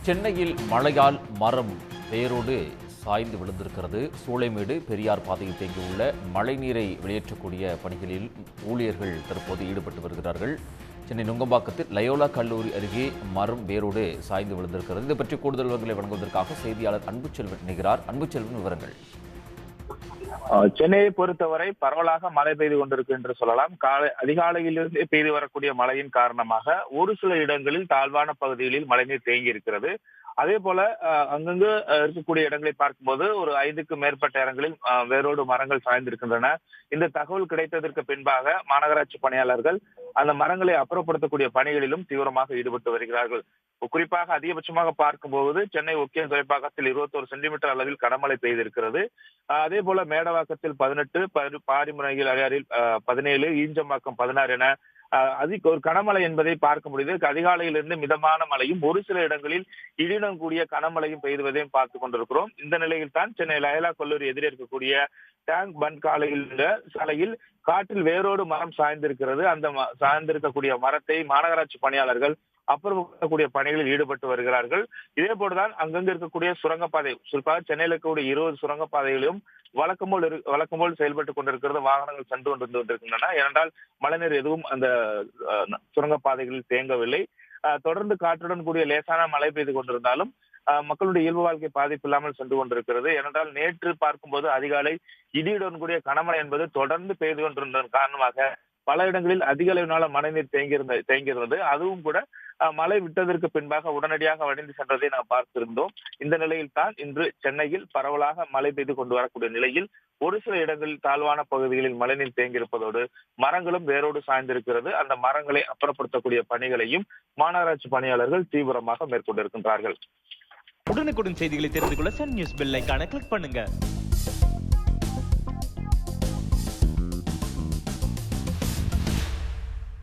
சென்னையில் மழையால் மரம் வேரோடு சாய்ந்து விழுந்திருக்கிறது. சூளைமேடு பெரியார் பாதையில் தேங்கியுள்ள மழைநீரை வெளியேற்றக்கூடிய பணிகளில் ஊழியர்கள் தற்போது ஈடுபட்டு வருகிறார்கள். சென்னை நுங்கம்பாக்கத்தில் லயோலா கல்லூரி அருகே மரம் வேரோடு சாய்ந்து விழுந்திருக்கிறது. இது பற்றி கூடுதல் விவரங்களை வழங்குவதற்காக செய்தியாளர் அன்புச்செல்வன் இணைகிறார். அன்புச்செல்வன், விவரங்கள். சென்னையை பொறுத்தவரை பரவலாக மழை பெய்து கொண்டிருக்கு என்று சொல்லலாம். அதிகாலையிலிருந்து பெய்து வரக்கூடிய மழையின் காரணமாக ஒரு சில இடங்களில் தாழ்வான பகுதிகளில் மழைநீர் தேங்கி இருக்கிறது. அதே போல அங்கங்கு இருக்கக்கூடிய இடங்களை பார்க்கும்போது ஒரு 5க்கு மேற்பட்ட இடங்களில் வேரோடு மரங்கள் சாய்ந்திருக்கின்றன. இந்த தகவல் கிடைத்ததற்கு பின்பாக மாநகராட்சி பணியாளர்கள் அந்த மரங்களை அப்புறப்படுத்தக்கூடிய பணிகளிலும் தீவிரமாக ஈடுபட்டு வருகிறார்கள். குறிப்பாக அதிகபட்சமாக பார்க்கும்போது சென்னை ஒக்கியம் துறைப்பாக்கத்தில் 21 சென்டிமீட்டர் அளவில் கனமழை பெய்திருக்கிறது. அதே போல மேடவாக்கத்தில் 18, பாரிமுனையில் அடையாறில் 17, ஈஞ்சம்பாக்கம் 16 என ஒரு கனமழை என்பதை பார்க்க முடியுது. அதிகாலையிலிருந்து மிதமான மழையும் ஒரு சில இடங்களில் இடியுடன் கூடிய கனமழையும் பெய்துவதையும் பார்த்துக் கொண்டிருக்கிறோம். இந்த நிலையில் தான் சென்னை லயோலா கல்லூரி எதிரே இருக்கக்கூடிய டேங்க் பண்ட் சாலையில் காற்றில் வேரோடு மரம் சாய்ந்திருக்கிறது. அந்த சாய்ந்திருக்கக்கூடிய மரத்தை மாநகராட்சி பணியாளர்கள் அப்புறப்படுத்தக்கூடிய பணிகளில் ஈடுபட்டு வருகிறார்கள். இதே போலதான் அங்கங்க இருக்கக்கூடிய சுரங்கப்பாதை, குறிப்பாக சென்னையில் இருக்கக்கூடிய 20 சுரங்கப்பாதைகளிலும் வழக்கம் போல் செயல்பட்டுக் கொண்டிருக்கிறது. வாகனங்கள் சென்று கொண்டிருக்கின்றன. ஏனென்றால் மழைநீர் எதுவும் அந்த சுரங்கப்பாதைகளில் தேங்கவில்லை. தொடர்ந்து காற்றுடன் கூடிய லேசான மழை பெய்து கொண்டிருந்தாலும் மக்களுடைய இயல்பு வாழ்க்கை பாதிப்பு இல்லாமல் சென்று கொண்டிருக்கிறது. ஏனென்றால் நேற்று பார்க்கும்போது அதிகாலை இடியுடன் கூடிய கனமழை என்பது தொடர்ந்து பெய்து கொண்டிருந்ததன் காரணமாக பல இடங்களில் அதிக அளவிலான மழைநீர் தேங்கியிருந்தது. அதுவும் கூட மழை விட்டதற்கு பின்பாக உடனடியாக வடிந்து சென்றதை நாம் பார்த்திருந்தோம். இந்த நிலையில் தான் இன்று சென்னையில் பரவலாக மழை பெய்து கொண்டு வரக்கூடிய நிலையில் ஒரு சில இடங்களில் தாழ்வான பகுதிகளில் மழைநீர் தேங்கியிருப்பதோடு மரங்களும் வேரோடு சாய்ந்திருக்கிறது. அந்த மரங்களை அப்புறப்படுத்தக்கூடிய பணிகளையும் மாநகராட்சி பணியாளர்கள் தீவிரமாக மேற்கொண்டிருக்கின்றார்கள். உடனுக்குடன் செய்திகளை தெரிந்து கொள்ள சன் நியூஸ் பெல் ஐகானை கிளிக் பண்ணுங்க.